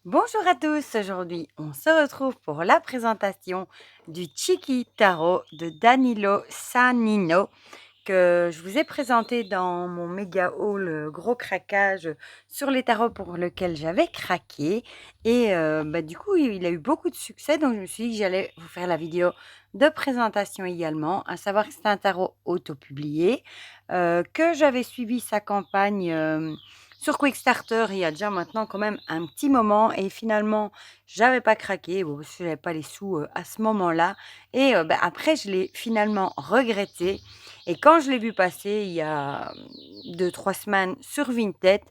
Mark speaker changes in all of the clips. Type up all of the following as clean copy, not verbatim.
Speaker 1: Bonjour à tous, aujourd'hui on se retrouve pour la présentation du Chiki Tarot de Danilo Sanino que je vous ai présenté dans mon méga haul gros craquage sur les tarots pour lequel j'avais craqué et du coup il a eu beaucoup de succès, donc je me suis dit que j'allais vous faire la vidéo de présentation également, à savoir que c'est un tarot auto-publié, que j'avais suivi sa campagne sur Quickstarter il y a déjà maintenant quand même un petit moment, et finalement j'avais pas craqué, bon, parce que j'avais pas les sous à ce moment-là, et après je l'ai finalement regretté. Et quand je l'ai vu passer il y a 2-3 semaines sur Vinted,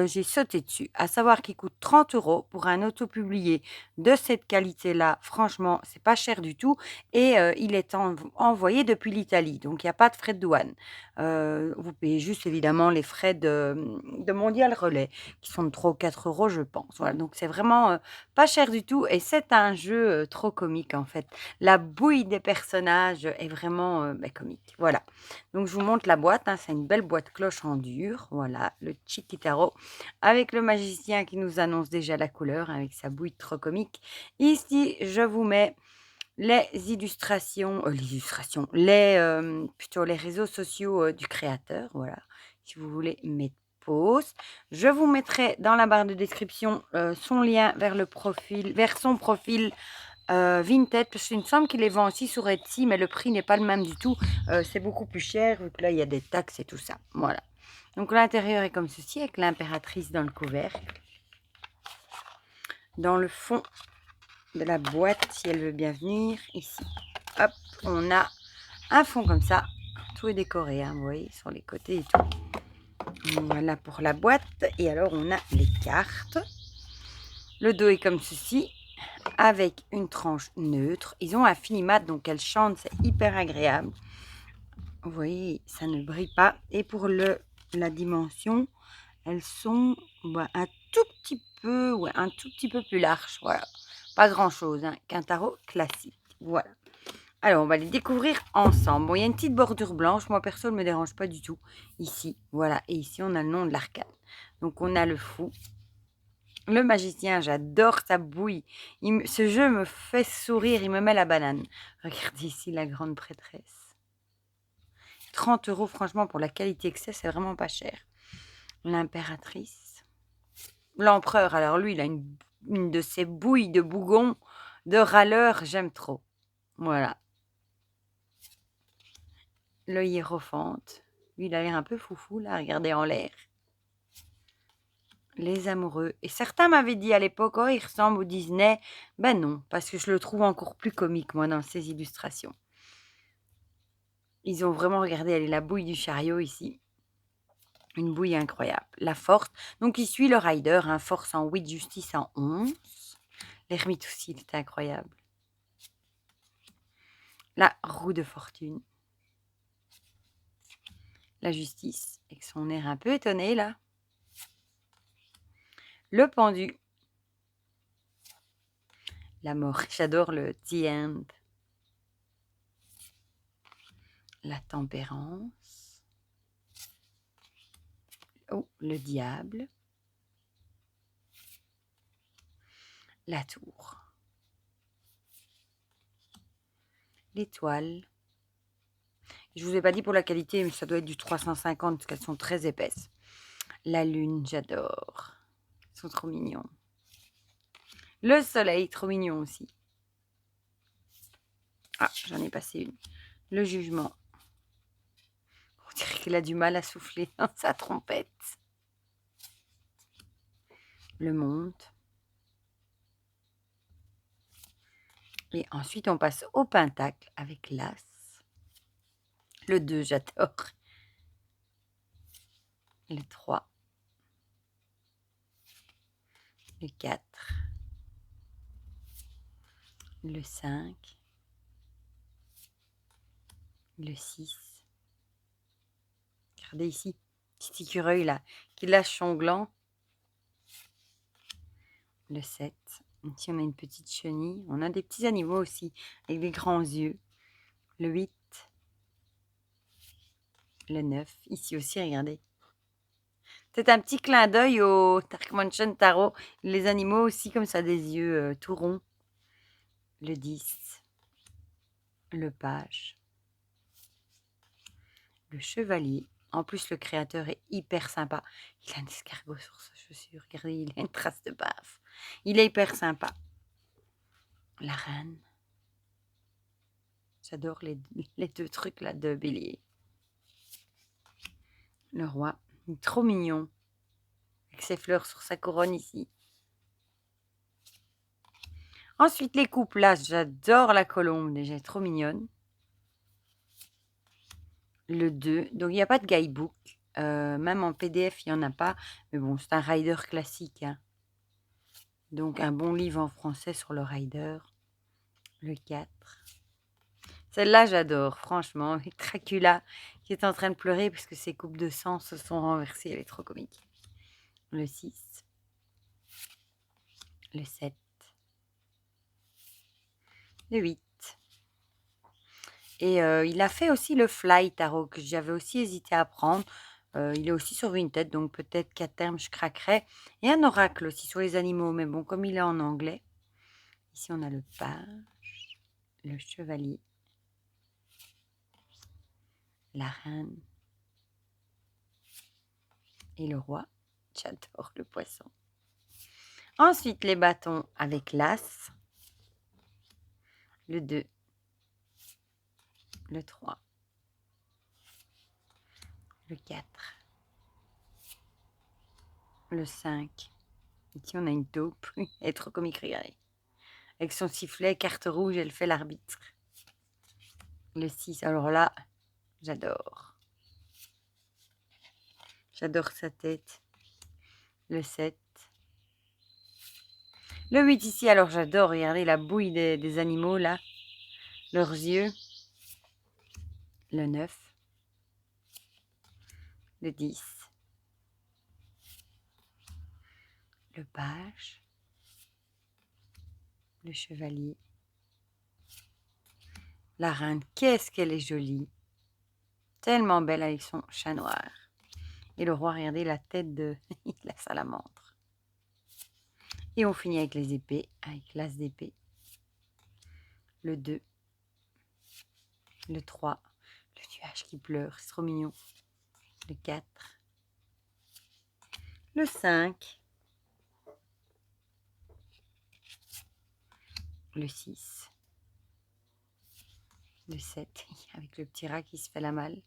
Speaker 1: j'ai sauté dessus. À savoir qu'il coûte 30 € pour un auto-publié de cette qualité-là. Franchement, c'est pas cher du tout, et il est envoyé depuis l'Italie, donc il y a pas de frais de douane. Vous payez juste évidemment les frais de Mondial Relais qui sont de 3 ou 4 € je pense. Voilà, donc c'est vraiment, pas cher du tout, et c'est un jeu, trop comique en fait. La bouille des personnages est vraiment, comique. Voilà. Donc je vous montre la boîte, hein, c'est une belle boîte cloche en dur, voilà, le Chiquitaro, avec le magicien qui nous annonce déjà la couleur, avec sa bouille trop comique. Ici, je vous mets plutôt les réseaux sociaux du créateur, voilà, si vous voulez mettre pause. Je vous mettrai dans la barre de description son lien vers son profil Vinted, parce qu'il me semble qu'il les vend aussi sur Etsy, mais le prix n'est pas le même du tout. C'est beaucoup plus cher, vu que là, il y a des taxes et tout ça. Voilà. Donc, l'intérieur est comme ceci, avec l'impératrice dans le couvercle. Dans le fond de la boîte, si elle veut bien venir, ici, hop, on a un fond comme ça. Tout est décoré, hein, vous voyez, sur les côtés et tout. Voilà pour la boîte. Et alors, on a les cartes. Le dos est comme ceci, avec une tranche neutre. Ils ont un finimat, donc elles chantent, c'est hyper agréable. Vous voyez, ça ne brille pas. Et pour la dimension, elles sont un tout petit peu, un tout petit peu plus larges. Voilà, pas grand-chose, hein, qu'un tarot classique. Voilà. Alors, on va les découvrir ensemble. Bon, il y a une petite bordure blanche. Moi, perso, ne me dérange pas du tout. Ici, voilà. Et ici, on a le nom de l'arcane. Donc, on a le fou. Le magicien, j'adore sa bouille. Ce jeu me fait sourire, il me met la banane. Regardez ici la grande prêtresse. 30 € franchement, pour la qualité que c'est vraiment pas cher. L'impératrice. L'empereur, alors lui, il a une de ces bouilles de bougon, de râleur, j'aime trop. Voilà. Le hiérophante. Lui, il a l'air un peu foufou, là, regardez en l'air. Les amoureux. Et certains m'avaient dit à l'époque, oh, il ressemble au Disney. Ben non, parce que je le trouve encore plus comique, moi, dans ses illustrations. Ils ont vraiment regardé, elle est la bouille du chariot ici. Une bouille incroyable. La force. Donc, il suit le rider, hein, force en 8, justice en 11. L'ermite aussi, c'est incroyable. La roue de fortune. La justice, avec son air un peu étonné, là. Le pendu. La mort. J'adore le The End. La tempérance. Oh, le diable. La tour. L'étoile. Je vous ai pas dit pour la qualité, mais ça doit être du 350 parce qu'elles sont très épaisses. La lune, j'adore. Ils sont trop mignons. Le soleil, trop mignon aussi. Ah, j'en ai passé une. Le jugement. On dirait qu'il a du mal à souffler dans sa trompette. Le monde. Et ensuite, on passe au pentacle avec l'as. Le 2, j'adore. Le 3. Le 4. Le 5. Le 6. Regardez ici, petit écureuil là, qui lâche son gland. Le 7. Ici, on a une petite chenille. On a des petits animaux aussi, avec des grands yeux. Le 8. Le 9. Ici aussi, regardez. C'est un petit clin d'œil au Darkmansion Tarot. Les animaux aussi, comme ça, des yeux tout ronds. Le 10. Le page. Le chevalier. En plus, le créateur est hyper sympa. Il a un escargot sur sa chaussure. Regardez, il a une trace de bave. Il est hyper sympa. La reine. J'adore les deux trucs là de bélier. Le roi. Il est trop mignon. Avec ses fleurs sur sa couronne ici. Ensuite, les couples. Là, j'adore la colombe. Déjà, elle est trop mignonne. Le 2. Donc, il n'y a pas de guidebook. Même en PDF, il n'y en a pas. Mais bon, c'est un rider classique. Hein. Donc, un bon livre en français sur le rider. Le 4. Celle-là, j'adore, franchement. Avec Dracula qui est en train de pleurer parce que ses coupes de sang se sont renversées. Elle est trop comique. Le 6. Le 7. Le 8. Et il a fait aussi le Fly Tarot que j'avais aussi hésité à prendre. Il est aussi sur Vinted, donc peut-être qu'à terme je craquerai. Et un oracle aussi sur les animaux, mais bon, comme il est en anglais. Ici, on a le page, le chevalier, la reine et le roi. J'adore le poisson. Ensuite, les bâtons avec l'as, le 2, le 3, le 4, le 5. Ici, on a une taupe. Elle est trop comique, regardez. Avec son sifflet, carte rouge, elle fait l'arbitre. Le 6, alors là, j'adore. J'adore sa tête. Le 7. Le 8 ici, alors j'adore. Regardez la bouille des animaux là. Leurs yeux. Le 9. Le 10. Le page. Le chevalier. La reine, qu'est-ce qu'elle est jolie. Tellement belle avec son chat noir. Et le roi, regardez la tête de la salamandre. Et on finit avec les épées, avec l'as d'épée. Le 2. Le 3. Le nuage qui pleure, c'est trop mignon. Le 4. Le 5. Le 6. Le 7, avec le petit rat qui se fait la malle.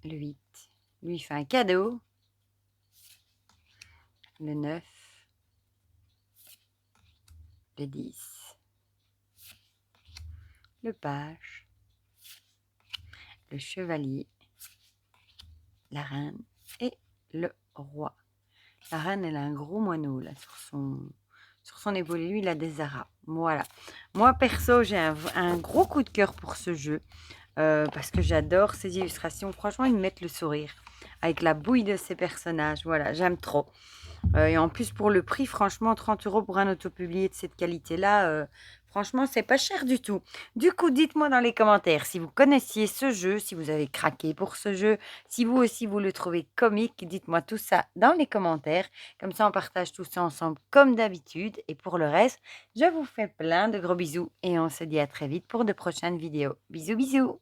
Speaker 1: Le 8. Lui, il fait un cadeau. Le 9. Le 10. Le page. Le chevalier. La reine et le roi. La reine, elle a un gros moineau là sur son épaule. Et lui, il a des aras. Voilà. Moi, perso, j'ai un gros coup de cœur pour ce jeu. Parce que j'adore ces illustrations. Franchement, ils me mettent le sourire. Avec la bouille de ces personnages. Voilà, j'aime trop. Et en plus, pour le prix, franchement, 30 € pour un autopublié de cette qualité-là, franchement, c'est pas cher du tout. Du coup, dites-moi dans les commentaires si vous connaissiez ce jeu, si vous avez craqué pour ce jeu, si vous aussi vous le trouvez comique. Dites-moi tout ça dans les commentaires. Comme ça, on partage tout ça ensemble comme d'habitude. Et pour le reste, je vous fais plein de gros bisous et on se dit à très vite pour de prochaines vidéos. Bisous, bisous!